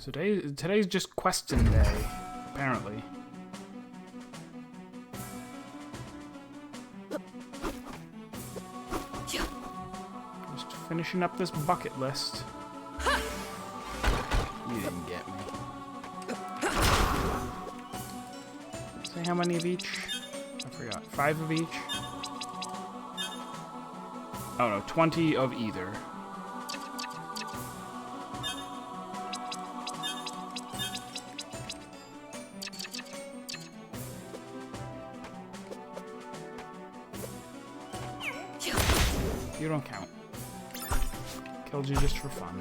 So today's just questing day, apparently. Just finishing up this bucket list. You didn't get me. Say how many of each? I forgot. 5 of each? Oh no, 20 of either. You don't count. Killed you just for fun.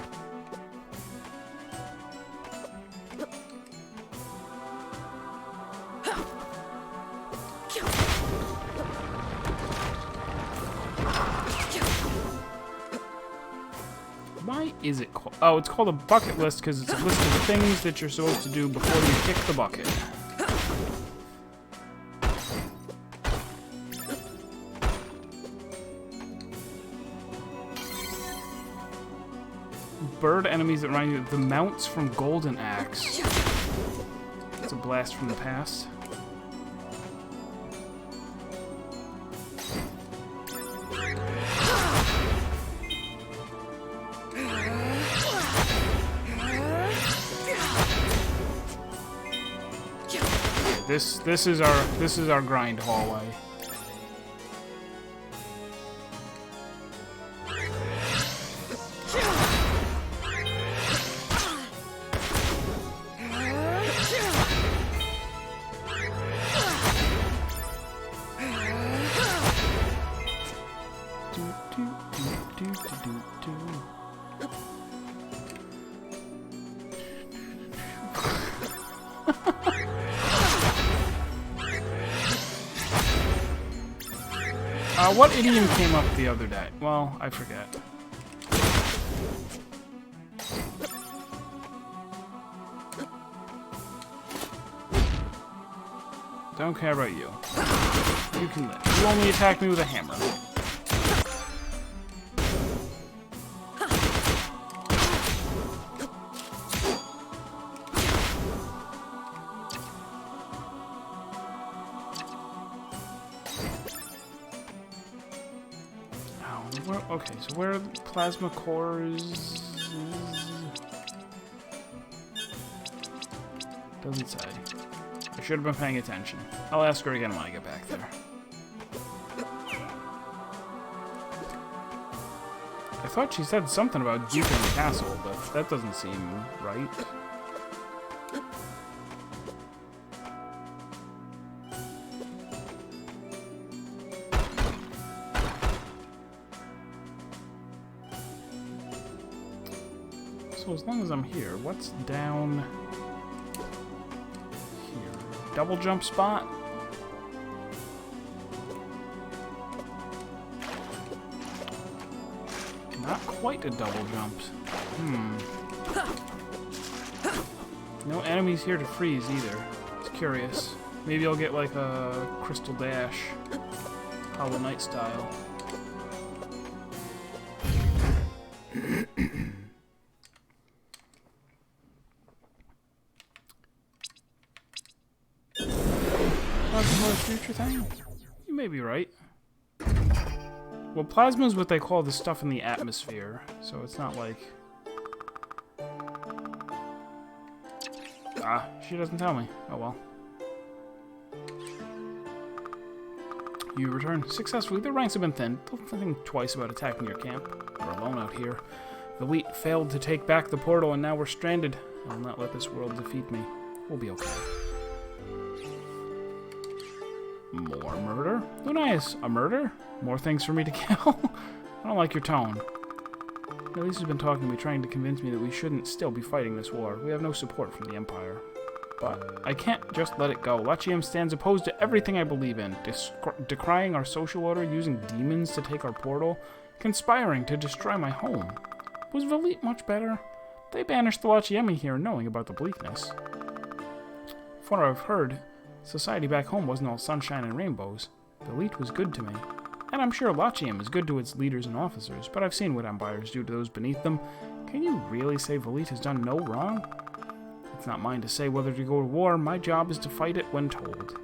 Why is it called? Oh, it's called a bucket list because it's a list of things that you're supposed to do before you kick the bucket. Bird enemies that remind you of the mounts from Golden Axe. It's a blast from the past. This is our grind hallway. What idiom came up the other day? Well, I forget. Don't care about you. You can live. You only attack me with a hammer. Okay, so where are the plasma cores? Doesn't say. I should have been paying attention. I'll ask her again when I get back there. I thought she said something about Duke in the castle, but that doesn't seem right. So as long as I'm here, what's down here? Double jump spot? Not quite a double jump. No enemies here to freeze either. It's curious. Maybe I'll get like a Crystal Dash, Hollow Knight style. Future thing? You may be right. Well, plasma is what they call the stuff in the atmosphere, so it's not like... Ah, she doesn't tell me. Oh well. You return successfully. The ranks have been thinned. Don't think twice about attacking your camp. We're alone out here. The elite failed to take back the portal, and now we're stranded. I'll not let this world defeat me. We'll be okay. More murder? Lunaius, a murder? More things for me to kill? I don't like your tone. Elise has been talking to me, trying to convince me that we shouldn't still be fighting this war. We have no support from the Empire. But I can't just let it go. Lachiem stands opposed to everything I believe in, decrying our social order, using demons to take our portal, conspiring to destroy my home. Was Valit much better? They banished the Lachiemi here, knowing about the bleakness. From what I've heard, society back home wasn't all sunshine and rainbows. The elite was good to me. And I'm sure Lachiem is good to its leaders and officers, but I've seen what empires do to those beneath them. Can you really say Valit has done no wrong? It's not mine to say whether to go to war. My job is to fight it when told.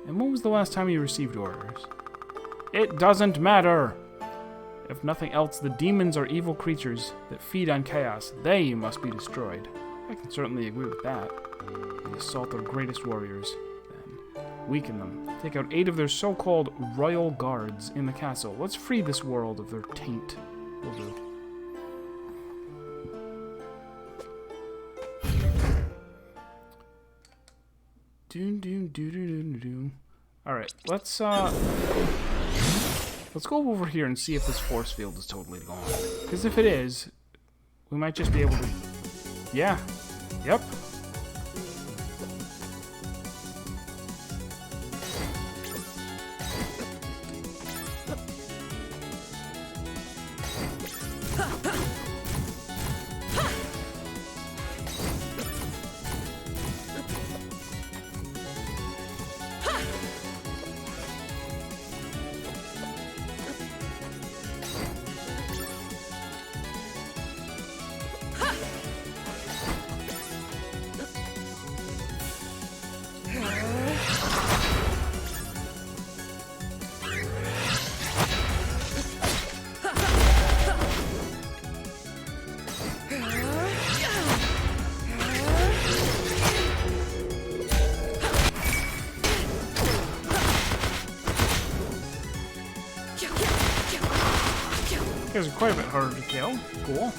And when was the last time you received orders? It doesn't matter! If nothing else, the demons are evil creatures that feed on chaos. They must be destroyed. I can certainly agree with that. We assault their greatest warriors, then. Weaken them. Take out 8 of their so-called royal guards in the castle. Let's free this world of their taint. Will do. Alright, let's go over here and see if this force field is totally gone. Because if it is, we might just be able to... Yeah. Yep. These guys are quite a bit harder to kill. Cool.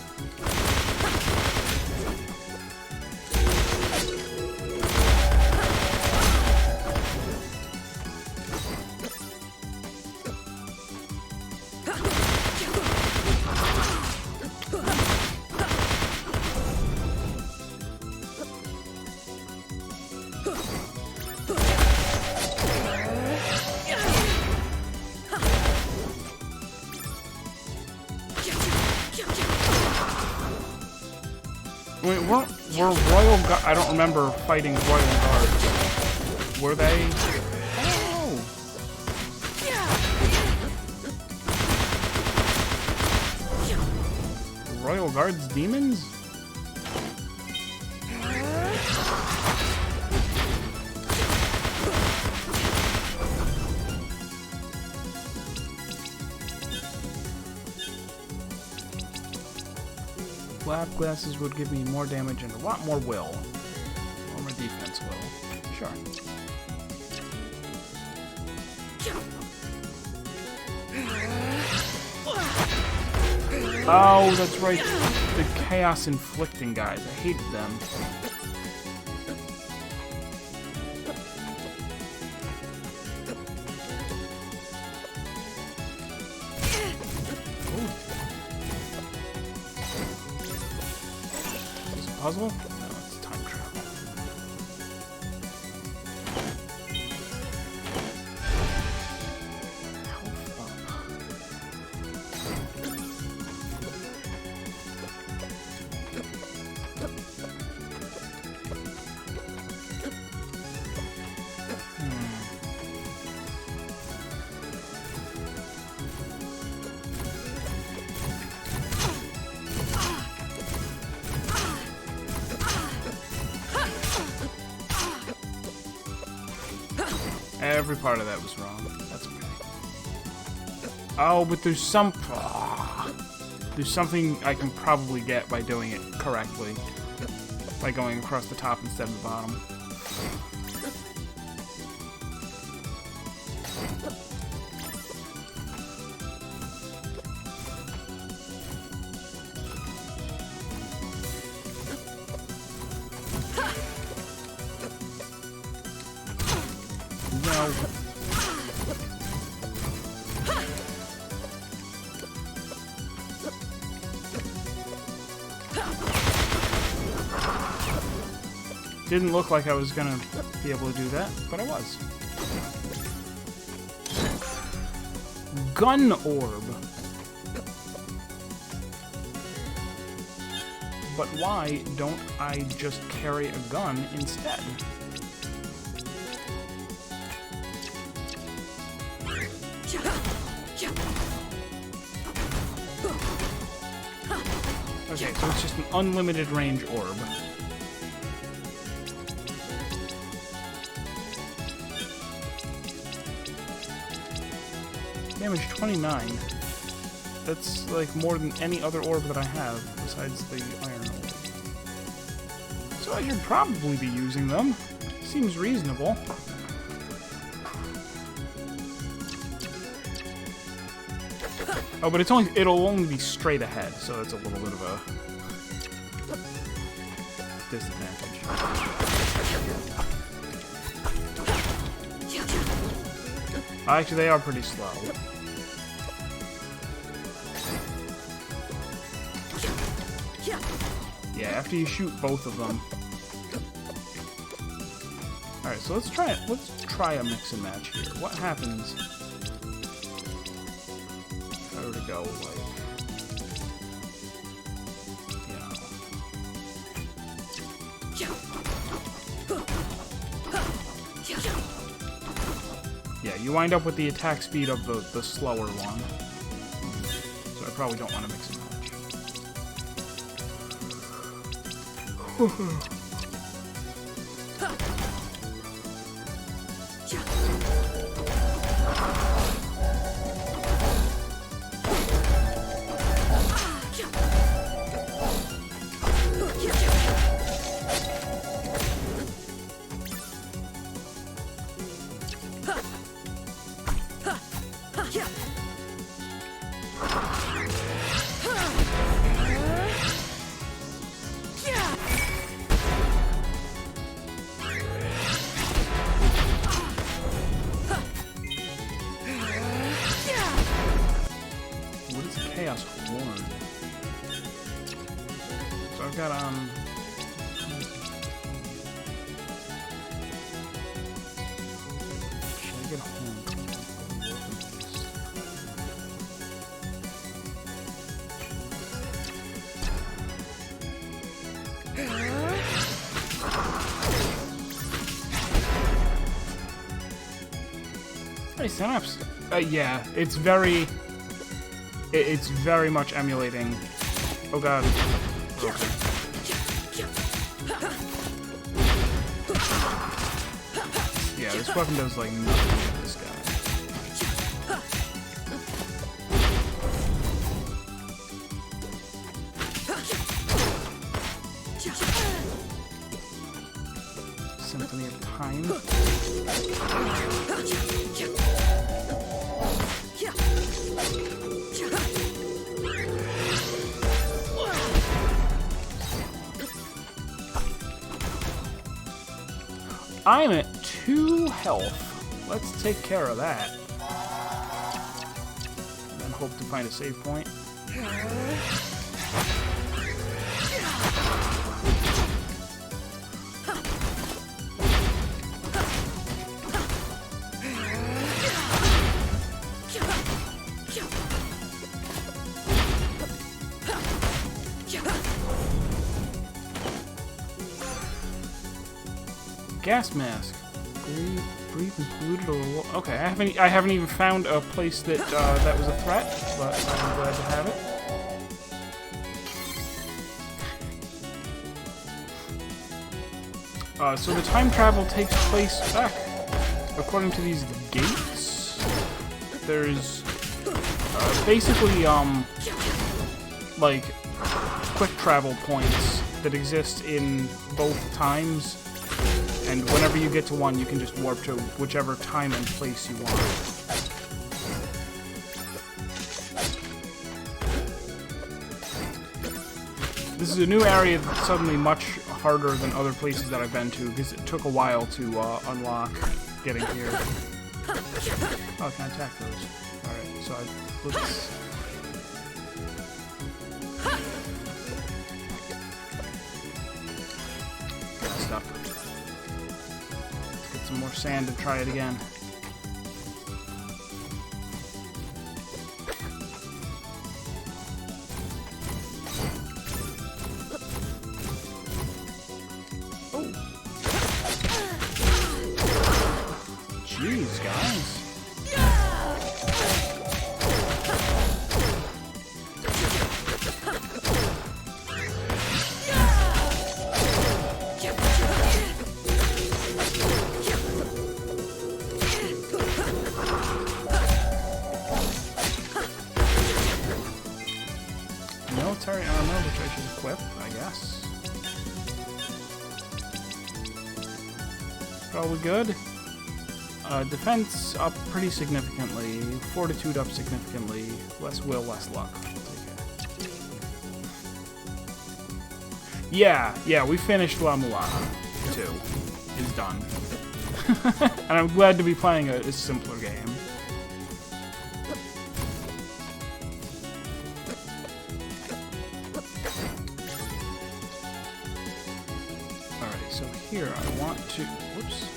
Wait, were royal guards? I don't remember fighting royal guards. Were they? Oh! Royal guards demons? Lab glasses would give me more damage and a lot more will. Or my defense will. Sure. Oh, that's right. The chaos inflicting guys. I hated them. Puzzle? No, it's time travel. Health up. Every part of that was wrong. That's okay. Oh, but there's there's something I can probably get by doing it correctly. By going across the top instead of the bottom. No. Didn't look like I was gonna be able to do that, but I was. Gun orb. But why don't I just carry a gun instead? Okay, so it's just an unlimited range orb. Damage 29. That's like more than any other orb that I have besides the iron orb. So I should probably be using them. Seems reasonable. Oh, but it'll only be straight ahead, so that's a little bit of a disadvantage. Actually, they are pretty slow. Yeah, after you shoot both of them. Alright, so let's try it. Let's try a mix and match here. What happens if I were to go, like, yeah, you wind up with the attack speed of the slower one. So I probably don't want to mix and match. So I've got should I get home? Hey, Synapse. Yeah, it's very much emulating. Oh god. Okay. Yeah, this weapon does like nothing to this guy. Symphony of Time. I'm at 2 health. Let's take care of that. And then hope to find a save point. Gas mask. Breathe and polluted or okay. I haven't even found a place that that was a threat, but I'm glad to have it. So the time travel takes place back according to these gates. There's basically like quick travel points that exist in both times. And whenever you get to one, you can just warp to whichever time and place you want. This is a new area that's suddenly much harder than other places that I've been to, because it took a while to unlock getting here. Oh, I can attack those. Alright, so let's... Messed up. Some more sand and try it again. Oh. Jeez, guys. military armor, which I should equip, I guess. Probably good. Defense up pretty significantly. Fortitude up significantly. Less will, less luck. Yeah, we finished La Mulana 2. It's done. And I'm glad to be playing a simpler game. Alright, so here I want to... Whoops.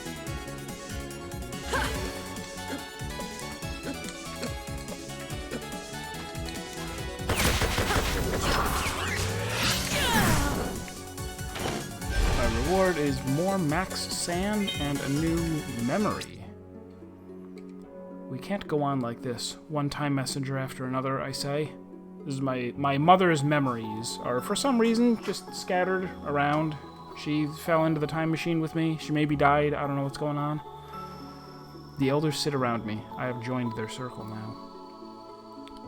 Reward is more max sand and a new memory. We can't go on like this. One time messenger after another, I say. This is my mother's memories are for some reason just scattered around. She fell into the time machine with me. She maybe died. I don't know what's going on. The elders sit around me. I have joined their circle now.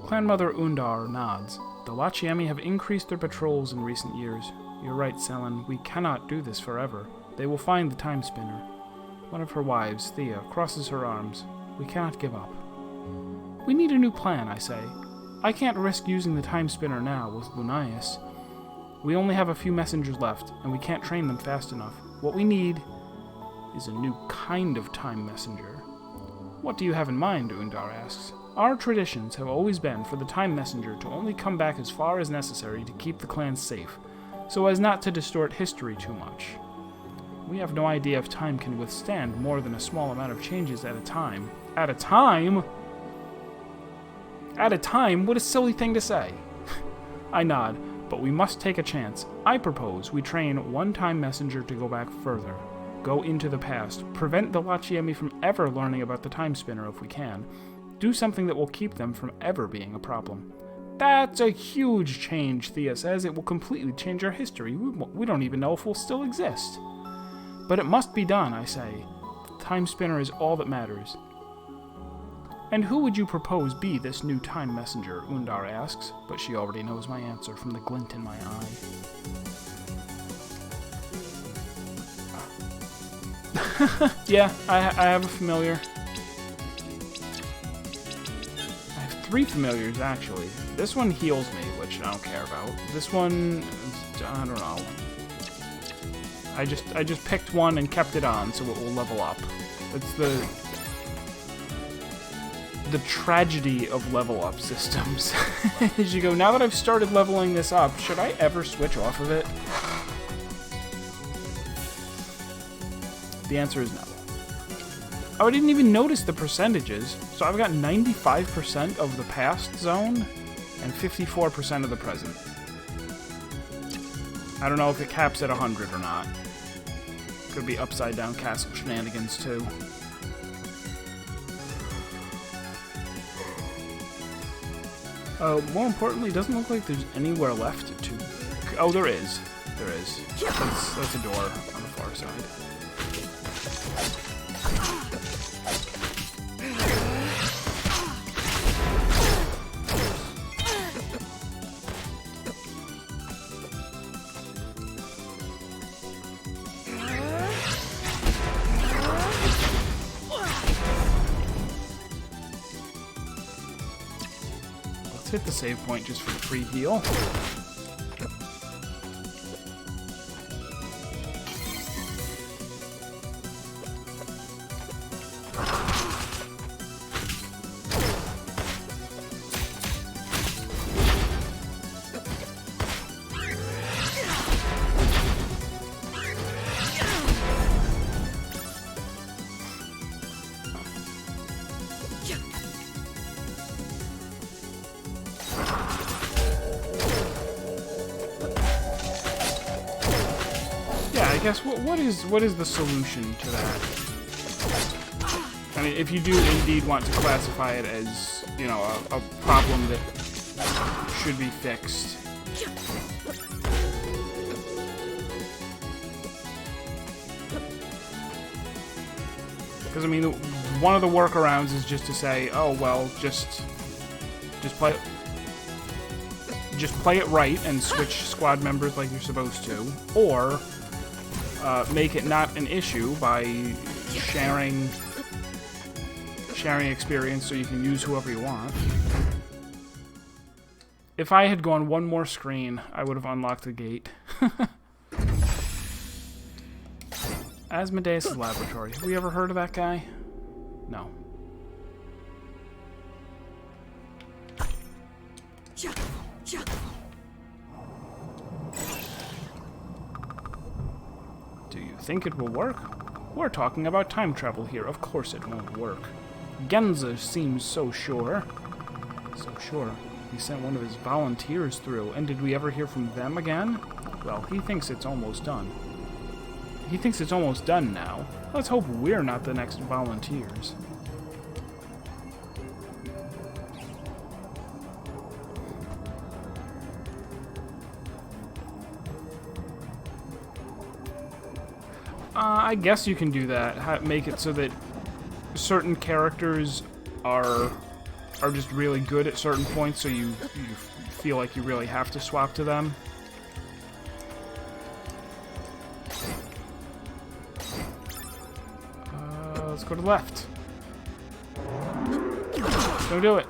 Clan Mother Undar nods. The Lachiemi have increased their patrols in recent years. You're right, Selen. We cannot do this forever. They will find the Timespinner. One of her wives, Thea, crosses her arms. We cannot give up. We need a new plan, I say. I can't risk using the Timespinner now with Lunias. We only have a few messengers left, and we can't train them fast enough. What we need is a new kind of time messenger. What do you have in mind? Undar asks. Our traditions have always been for the time messenger to only come back as far as necessary to keep the clan safe, so as not to distort history too much. We have no idea if time can withstand more than a small amount of changes at a time. At a time? At a time? What a silly thing to say. I nod, but we must take a chance. I propose we train one time messenger to go back further. Go into the past. Prevent the Lachiemi from ever learning about the Timespinner if we can. Do something that will keep them from ever being a problem. That's a huge change, Thea says. It will completely change our history. We don't even know if we'll still exist. But it must be done, I say. The Timespinner is all that matters. And who would you propose be this new time messenger? Undar asks, but she already knows my answer from the glint in my eye. Yeah, I have a familiar. I have 3 familiars, actually. This one heals me, which I don't care about. This one, I don't know. I just picked one and kept it on, so it will level up. It's the tragedy of level up systems. As you go, now that I've started leveling this up, should I ever switch off of it? The answer is no. Oh, I didn't even notice the percentages. So I've got 95% of the past zone and 54% of the present. I don't know if it caps at 100 or not. Could be upside down castle shenanigans too. More importantly, it doesn't look like there's anywhere left to... Oh, there is. There is. That's a door on the far side. Hit the save point just for the free heal. I guess what is the solution to that? I mean, if you do indeed want to classify it as, you know, a problem that should be fixed. Because I mean, one of the workarounds is just to say, oh well, just just play it right and switch squad members like you're supposed to, or make it not an issue by sharing experience so you can use whoever you want. If I had gone one more screen, I would have unlocked the gate. Asmodeus' laboratory. Have we ever heard of that guy? No. Do you think it will work? We're talking about time travel here. Of course it won't work. Genza seems so sure. So sure. He sent one of his volunteers through, and did we ever hear from them again? Well, he thinks it's almost done. He thinks it's almost done now. Let's hope we're not the next volunteers. I guess you can do that. Make it so that certain characters are just really good at certain points, so you feel like you really have to swap to them. Let's go to the left. Don't do it.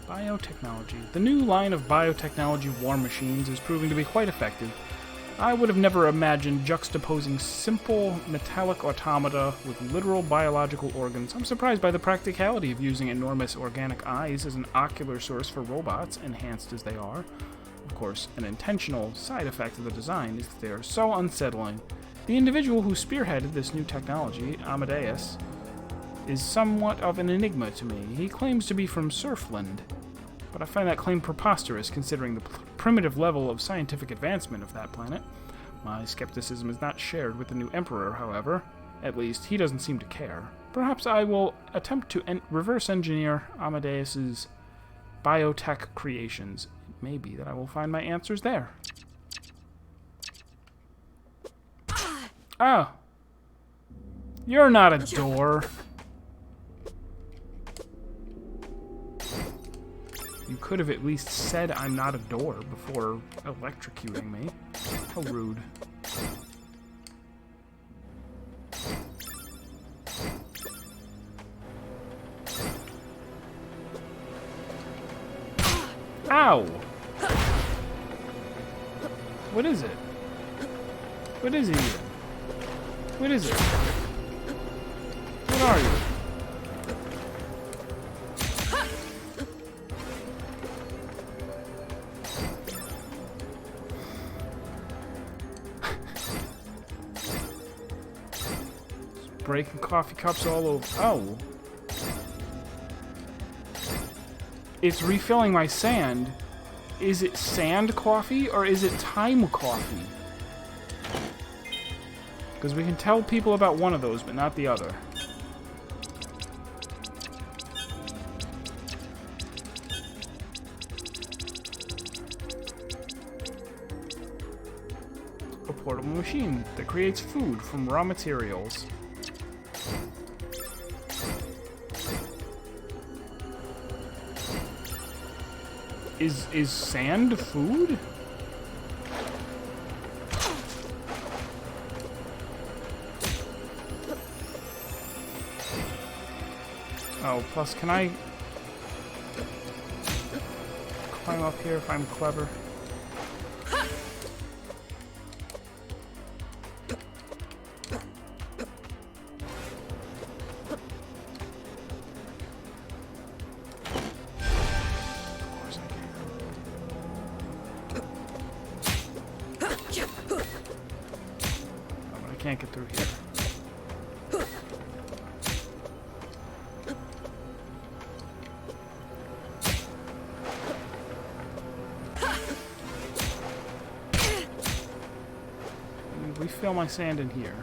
Biotechnology. The new line of biotechnology war machines is proving to be quite effective. I would have never imagined juxtaposing simple metallic automata with literal biological organs. I'm surprised by the practicality of using enormous organic eyes as an ocular source for robots, enhanced as they are. Of course, an intentional side effect of the design is that they are so unsettling. The individual who spearheaded this new technology, Amadeus, is somewhat of an enigma to me. He claims to be from Surfland, but I find that claim preposterous considering the primitive level of scientific advancement of that planet. My skepticism is not shared with the new Emperor, however. At least, he doesn't seem to care. Perhaps I will attempt to reverse engineer Amadeus's biotech creations. It may be that I will find my answers there. Oh. You're not a door. You could have at least said I'm not a door before electrocuting me. How rude. Ow! What is it? What is it even? What is it? What are you? Breaking coffee cups all over. Oh. It's refilling my sand. Is it sand coffee or is it time coffee? Because we can tell people about one of those, but not the other. A portable machine that creates food from raw materials. Is sand food? Oh, plus can I climb up here if I'm clever? Can't get through here. Refill my sand in here.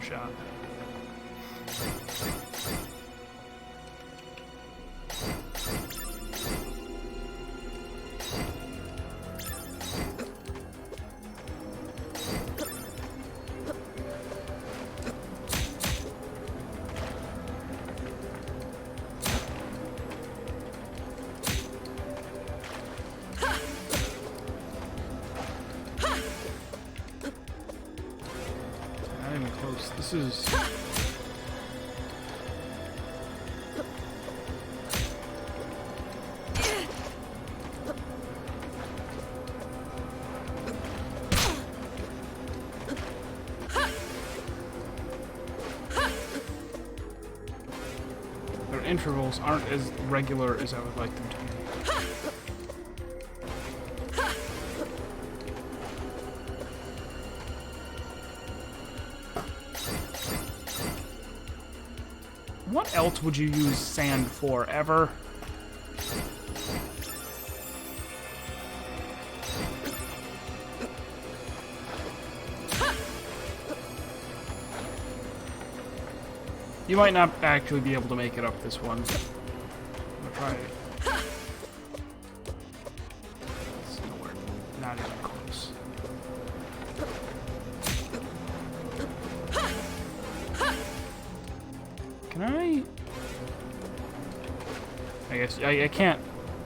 shot. Not even close. This is... Their intervals aren't as regular as I would like them to be. What else would you use sand for, ever? You might not actually be able to make it up this one. I'm gonna try it. It's nowhere. Not even close. Can I guess I can't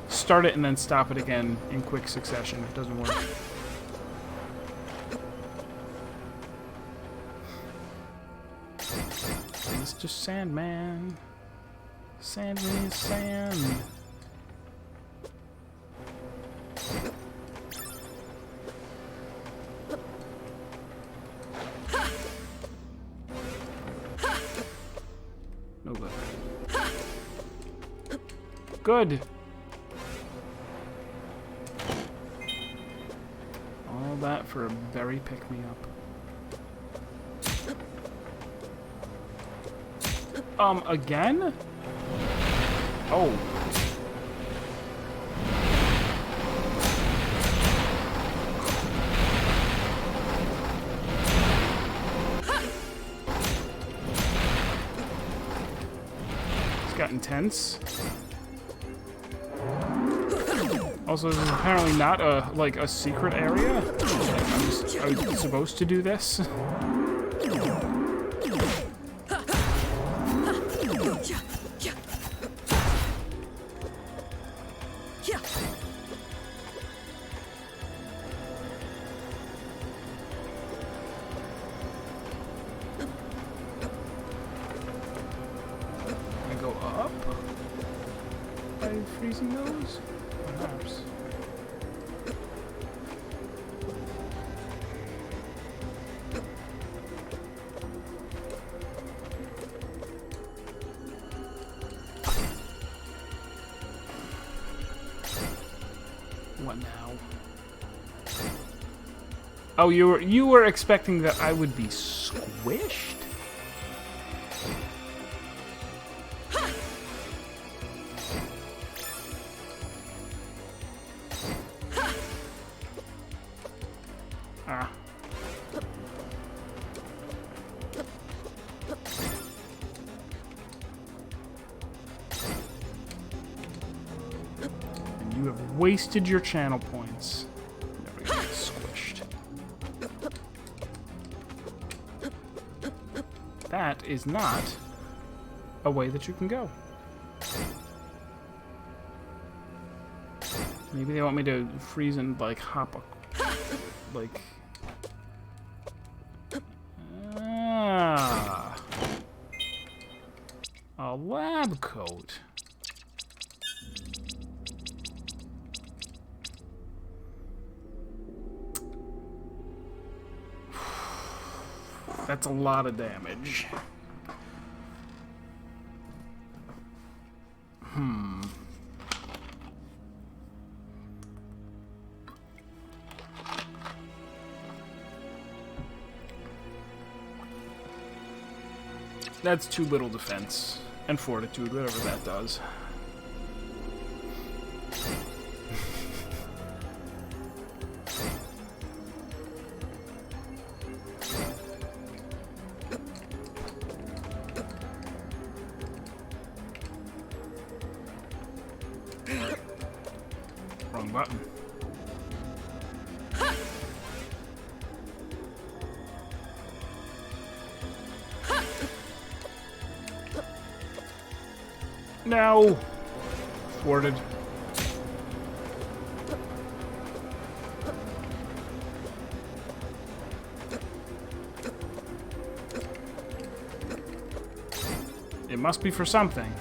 start it and then stop it again in quick succession. It doesn't work. Mr. Sandman. Sand me sand. No good. Good. All that for a berry pick-me-up. Again? Oh. It's got intense. Also, this is apparently not a secret area. I was supposed to do this. I go up by freezing those? Perhaps. What now? Oh, you were expecting that I would be squished? Ah. And you have wasted your channel points. Never gonna get squished. That is not a way that you can go. Maybe they want me to freeze and like hop a like a lab coat. That's a lot of damage. That's too little defense and fortitude, whatever that does. Wrong button. No! Thwarted. It must be for something.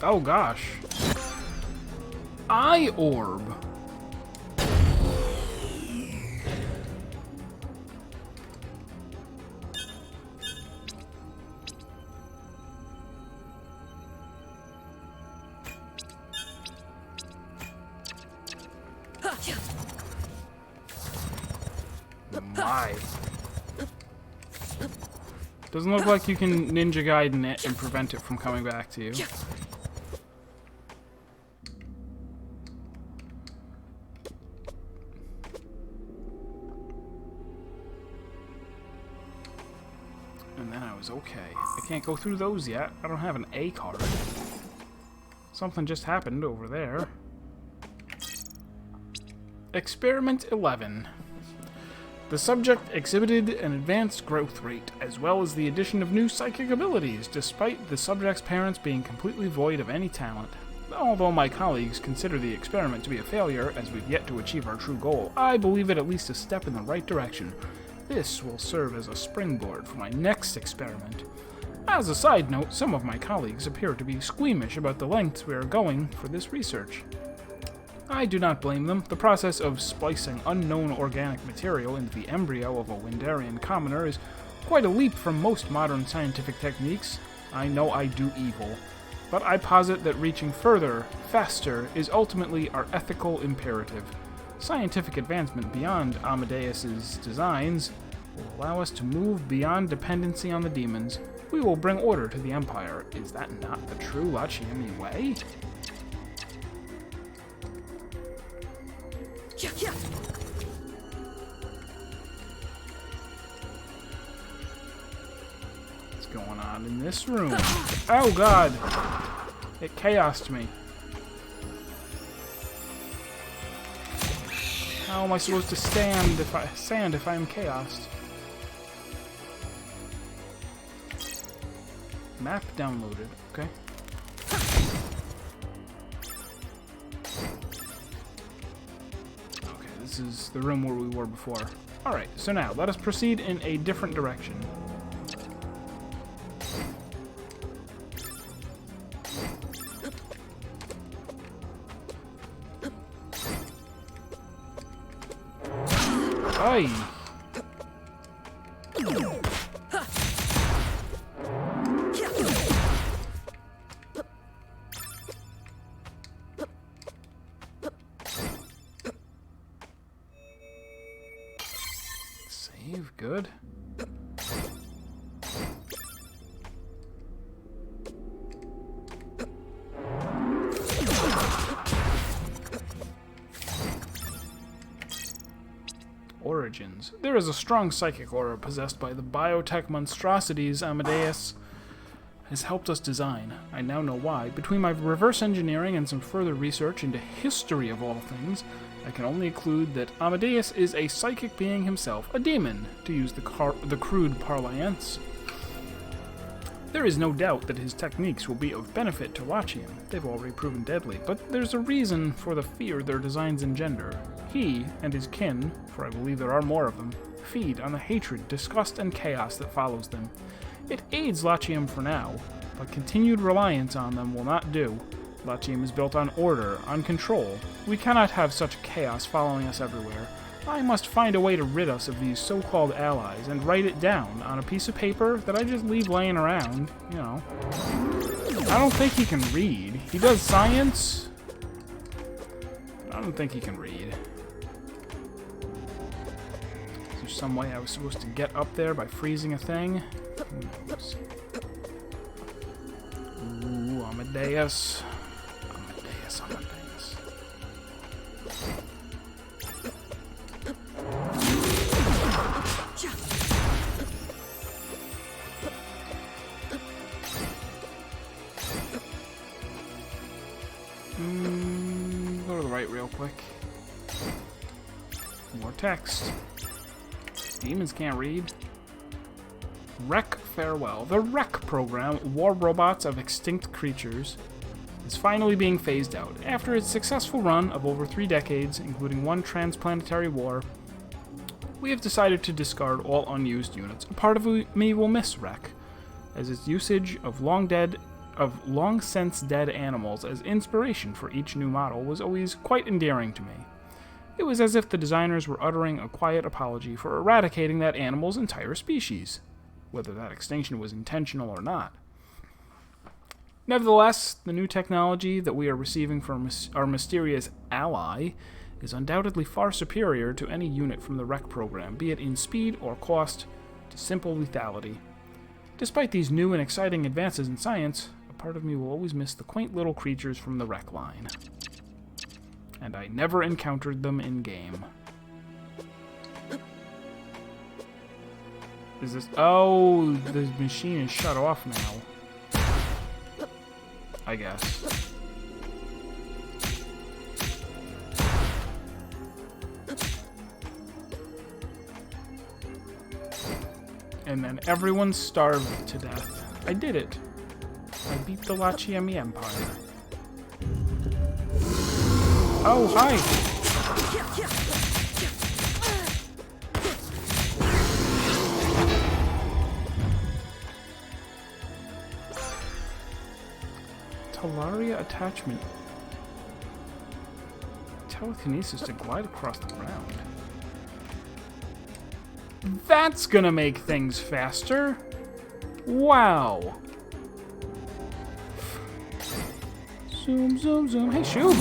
Oh gosh. Eye orb. My. Doesn't look like you can Ninja Gaiden it and prevent it from coming back to you. And then I was okay. I can't go through those yet. I don't have an A card. Something just happened over there. Experiment 11. The subject exhibited an advanced growth rate, as well as the addition of new psychic abilities, despite the subject's parents being completely void of any talent. Although my colleagues consider the experiment to be a failure, as we've yet to achieve our true goal, I believe it at least a step in the right direction. This will serve as a springboard for my next experiment. As a side note, some of my colleagues appear to be squeamish about the lengths we are going for this research. I do not blame them. The process of splicing unknown organic material into the embryo of a Windarian commoner is quite a leap from most modern scientific techniques. I know I do evil, but I posit that reaching further, faster, is ultimately our ethical imperative. Scientific advancement beyond Amadeus's designs will allow us to move beyond dependency on the demons. We will bring order to the Empire. Is that not the true Lachimi way? What's going on in this room? Oh god! It chaosed me. How am I supposed to stand if I am chaosed? Map downloaded. Okay. This is the room where we were before. Alright, so now, let us proceed in a different direction. Aye! Save, good. Origins. There is a strong psychic aura possessed by the biotech monstrosities Amadeus has helped us design. I now know why. Between my reverse engineering and some further research into history of all things, I can only conclude that Amadeus is a psychic being himself, a demon, to use the crude parlance. There is no doubt that his techniques will be of benefit to Lachiem. They've already proven deadly, but there's a reason for the fear their designs engender. He and his kin, for I believe there are more of them, feed on the hatred, disgust, and chaos that follows them. It aids Lachiem for now, but continued reliance on them will not do. Lachiem is built on order, on control. We cannot have such chaos following us everywhere. I must find a way to rid us of these so-called allies and write it down on a piece of paper that I just leave laying around, you know. I don't think he can read. He does science. I don't think he can read. Is there some way I was supposed to get up there by freezing a thing? Who knows? Ooh, Amadeus. Amadeus, Amadeus. Go to the right real quick. More text. Demons can't read. Wreck farewell. The Wreck program, war robots of extinct creatures, is finally being phased out. After its successful run of over 3 decades, including 1 transplanetary war, we have decided to discard all unused units. A part of me will miss Wreck, as its usage of long since dead animals as inspiration for each new model was always quite endearing to me. It was as if the designers were uttering a quiet apology for eradicating that animal's entire species, whether that extinction was intentional or not. Nevertheless, the new technology that we are receiving from our mysterious ally is undoubtedly far superior to any unit from the Wreck program, be it in speed or cost to simple lethality. Despite these new and exciting advances in science, a part of me will always miss the quaint little creatures from the Wreck line. And I never encountered them in game. Is this... Oh, the machine is shut off now. I guess. And then everyone starved to death. I did it. I beat the Lachiemi Empire. Oh, hi! Talaria attachment. Telekinesis to glide across the ground. That's gonna make things faster! Wow! Zoom, zoom, zoom. Hey, shoot!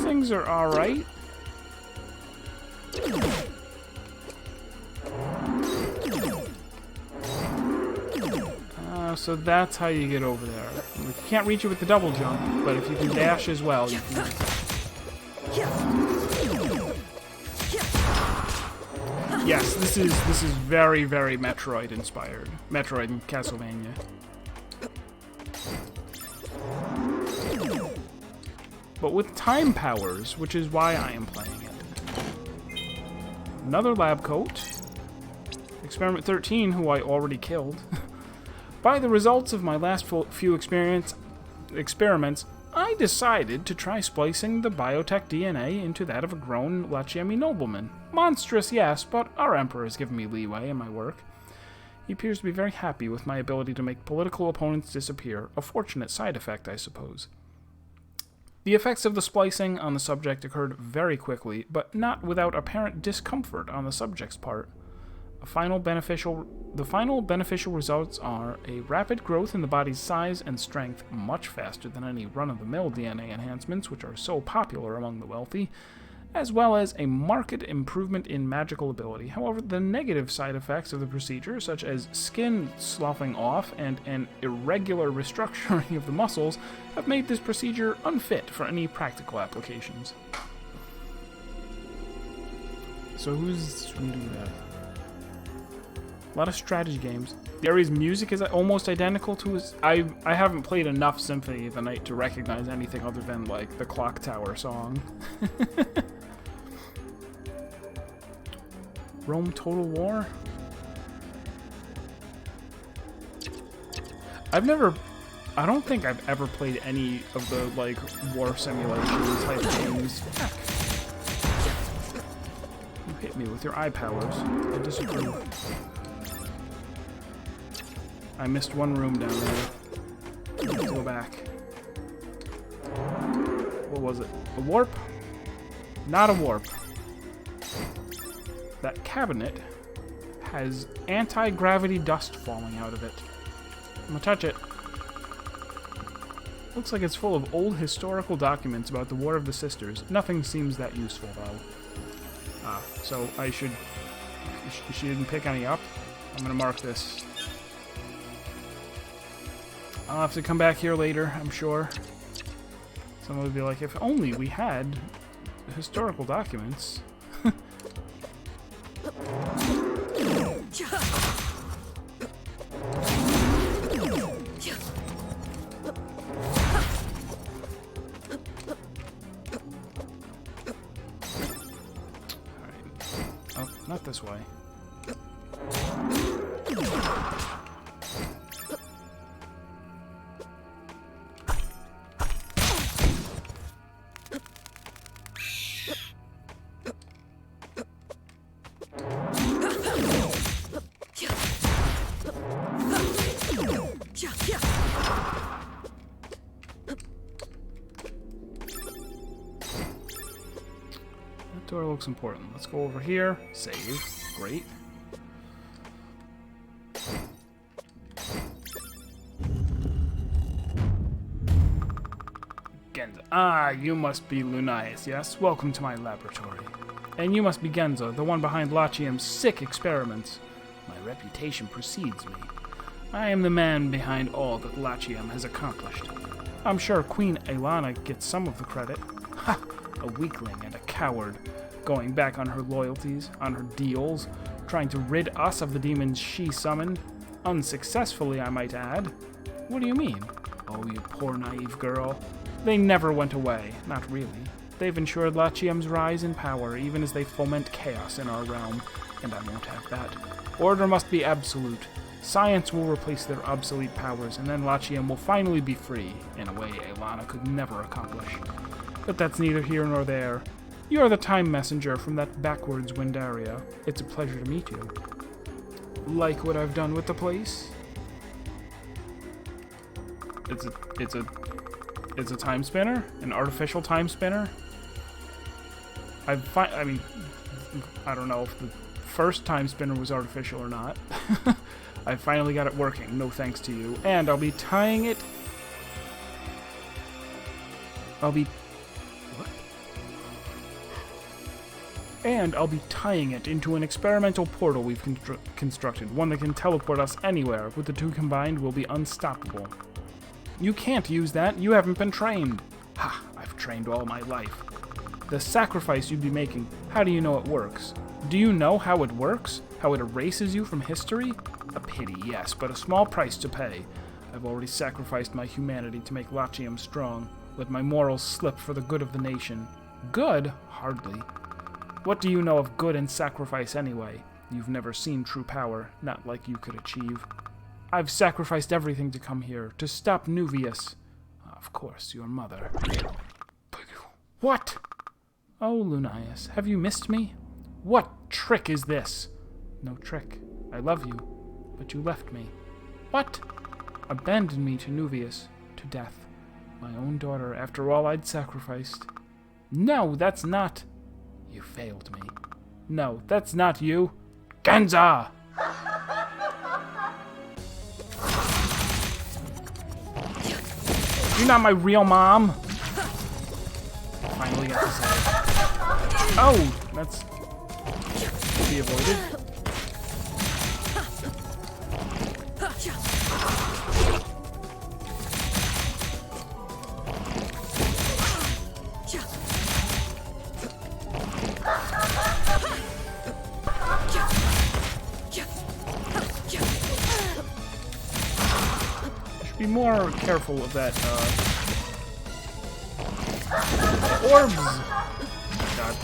Things are alright. So that's how you get over there. You can't reach it with the double jump, but if you can dash as well, you can. Yes, this is very, very Metroid inspired. Metroid and Castlevania. But with time powers, which is why I am playing it. Another lab coat. Experiment 13, who I already killed. By the results of my last few experiments, I decided to try splicing the biotech DNA into that of a grown Lachiemi nobleman. Monstrous, yes, but our emperor has given me leeway in my work. He appears to be very happy with my ability to make political opponents disappear, a fortunate side effect, I suppose. The effects of the splicing on the subject occurred very quickly, but not without apparent discomfort on the subject's part. The final beneficial results are a rapid growth in the body's size and strength, much faster than any run-of-the-mill DNA enhancements which are so popular among the wealthy, as well as a marked improvement in magical ability. However, the negative side effects of the procedure, such as skin sloughing off and an irregular restructuring of the muscles, have made this procedure unfit for any practical applications. So who's going to do that? A lot of strategy games. The area's music is almost identical to his... I haven't played enough Symphony of the Night to recognize anything other than, like, the Clock Tower song. Rome Total War? I don't think I've ever played any of the, like, war simulation type games. Heck. You hit me with your eye powers. I disapprove. I missed one room down there. Let's go back. Whoa, was it? A warp? Not a warp. That cabinet has anti-gravity dust falling out of it. I'm gonna touch it. Looks like it's full of old historical documents about the War of the Sisters. Nothing seems that useful, though. So I shouldn't pick any up. I'm gonna mark this. I'll have to come back here later, I'm sure. Someone would be like, if only we had historical documents. Oh, not this way. That door looks important. Let's go over here. Save. Great. Genza. Ah, you must be Lunais, yes? Welcome to my laboratory. And you must be Genza, the one behind Lachium's sick experiments. My reputation precedes me. I am the man behind all that Lachium has accomplished. I'm sure Queen Aelana gets some of the credit. Ha! A weakling and a coward. Going back on her loyalties, on her deals, trying to rid us of the demons she summoned. Unsuccessfully, I might add. What do you mean? Oh, you poor naive girl. They never went away. Not really. They've ensured Lachium's rise in power, even as they foment chaos in our realm. And I won't have that. Order must be absolute. Science will replace their obsolete powers, and then Lachium will finally be free, in a way Aelana could never accomplish. But that's neither here nor there. You're the time messenger from that backwards Windaria. It's a pleasure to meet you. Like what I've done with the place? It's a time spinner? An artificial time spinner? I mean, I don't know if the first time spinner was artificial or not. I finally got it working, no thanks to you. And I'll be tying it... And I'll be tying it into an experimental portal we've constructed, one that can teleport us anywhere. With the two combined, we'll be unstoppable. You can't use that. You haven't been trained. Ha! I've trained all my life. The sacrifice you'd be making, how do you know it works? Do you know how it works? How it erases you from history? A pity, yes, but a small price to pay. I've already sacrificed my humanity to make Lachium strong. Let my morals slip for the good of the nation. Good? Hardly. What do you know of good and sacrifice anyway? You've never seen true power, not like you could achieve. I've sacrificed everything to come here, to stop Nuvius. Of course, your mother. What? Oh, Lunais, have you missed me? What trick is this? No trick. I love you, but you left me. What? Abandoned me to Nuvius, to death. My own daughter, after all I'd sacrificed. No, that's not... You failed me. No, that's not you. Genza! You're not my real mom. Finally got to say it. Oh, that's to be avoided. Be more careful of that, orbs! God.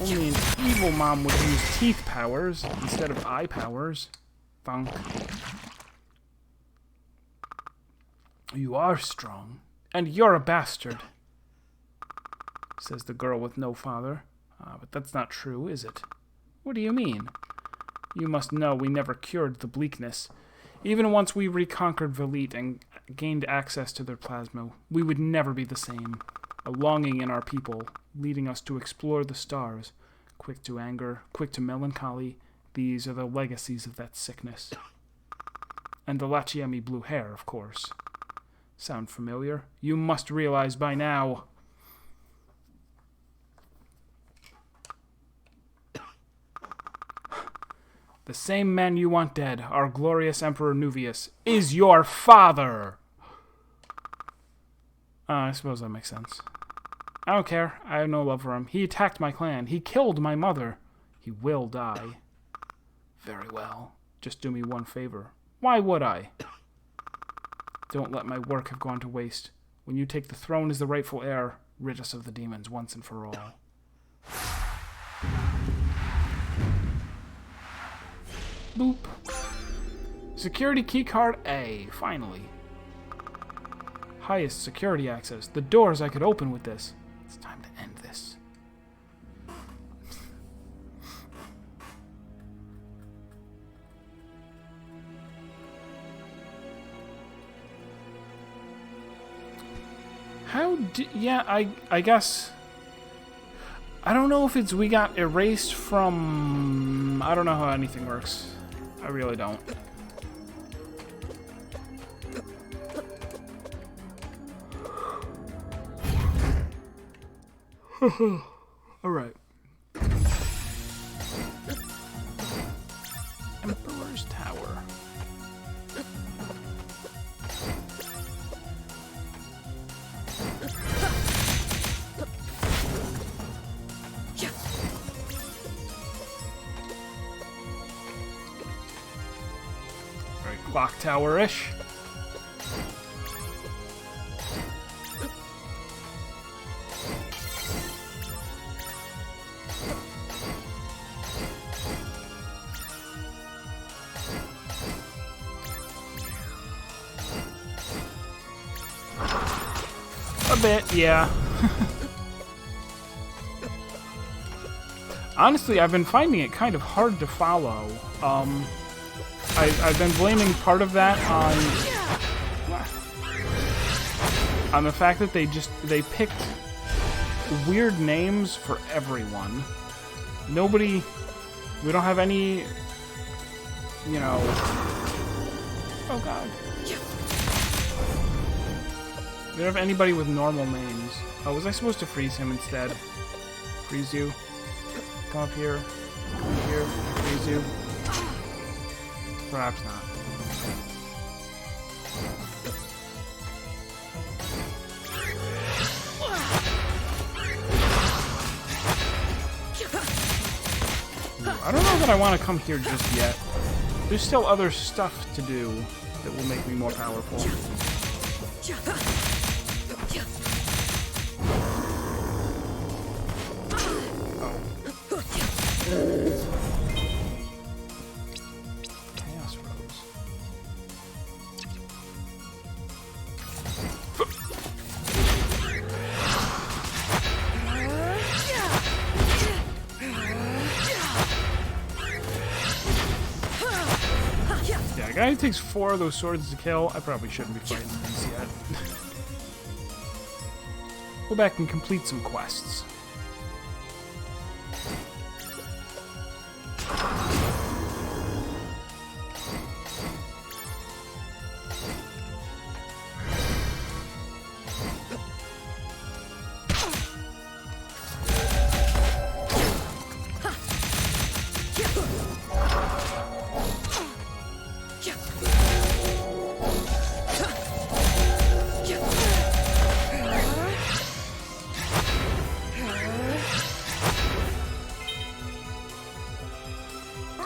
Only an evil mom would use teeth powers instead of eye powers. Funk. You are strong, and you're a bastard, says the girl with no father. But that's not true, is it? What do you mean? You must know we never cured the bleakness. Even once we reconquered Velit and gained access to their plasma, we would never be the same. A longing in our people, leading us to explore the stars. Quick to anger, quick to melancholy, these are the legacies of that sickness. And the Lachiemi blue hair, of course. Sound familiar? You must realize by now. The same man you want dead, our glorious Emperor Nuvius, is your father! I suppose that makes sense. I don't care. I have no love for him. He attacked my clan. He killed my mother. He will die. Very well. Just do me one favor. Why would I? Don't let my work have gone to waste. When you take the throne as the rightful heir, rid us of the demons once and for all. Boop. Security keycard A. Finally. Highest security access. The doors I could open with this. It's time to end this. Yeah, I guess... I don't know if it's we got erased from... I don't know how anything works. I really don't. Alright. Emperor's Tower. Very clock tower-ish. A bit, yeah. Honestly, I've been finding it kind of hard to follow. I've been blaming part of that on the fact that they picked weird names for everyone. We don't have any, you know... Oh god. We don't have anybody with normal names. Oh, was I supposed to freeze him instead? Freeze you. Come up here. Come up here. Freeze you. Perhaps not. I don't know that I want to come here just yet. There's still other stuff to do that will make me more powerful. Chaos Rose. Yeah, a guy who takes 4 of those swords to kill, I probably shouldn't be fighting these yet. Go back and complete some quests.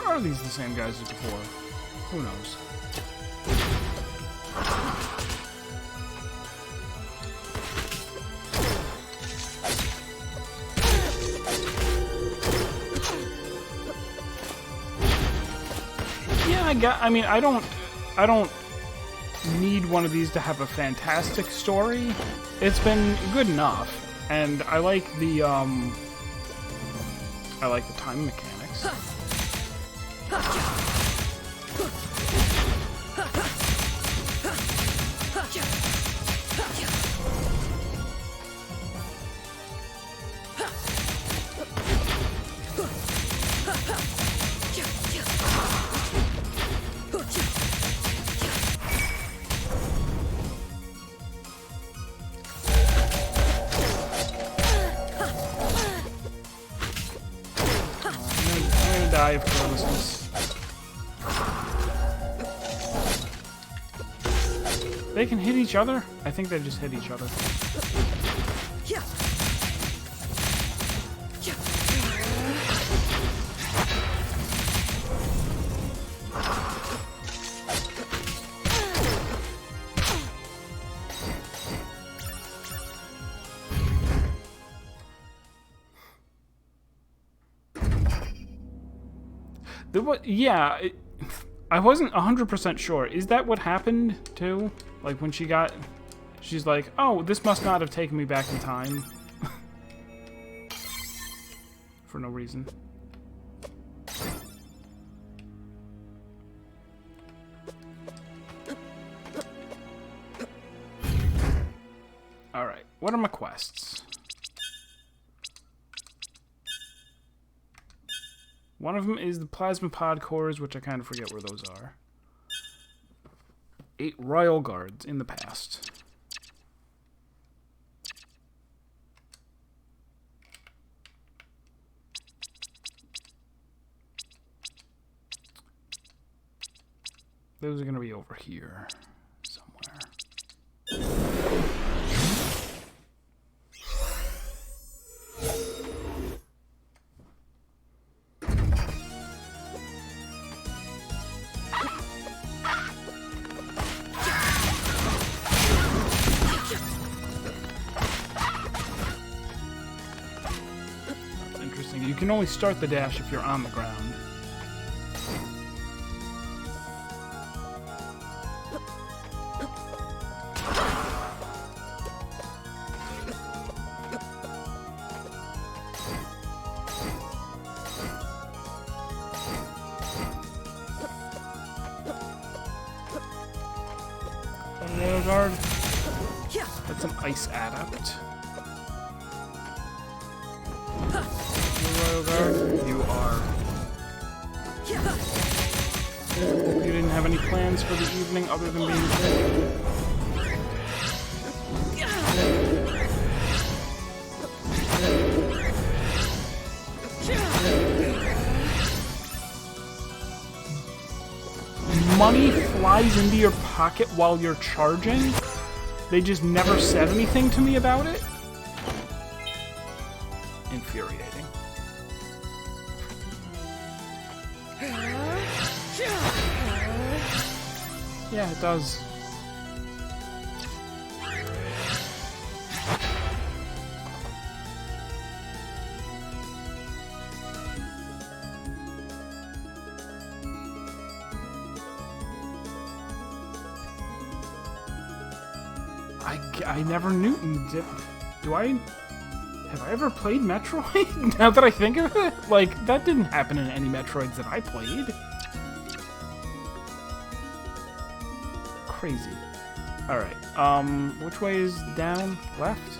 Are these the same guys as before? Who knows? Yeah, I mean, I don't need one of these to have a fantastic story. It's been good enough, and I like the time mechanics. Die of carelessness. They can hit each other? I think they just hit each other. Yeah, I wasn't 100% sure. Is that what happened, too? Like, when she got... She's like, oh, this must not have taken me back in time. For no reason. Alright, what are my quests? One of them is the plasma pod cores, which I kind of forget where those are. 8 royal guards in the past. Those are going to be over here somewhere. You can only start the dash if you're on the ground. Guard. That's an ice adept. Royal Guard, you are. You didn't have any plans for the evening other than being sick. Money flies into your pocket while you're charging? They just never said anything to me about it? Infuriating. Yeah, it does. I never knew. Have I ever played Metroid? Now that I think of it, like, that didn't happen in any Metroids that I played. Crazy. Alright, which way is down? Left?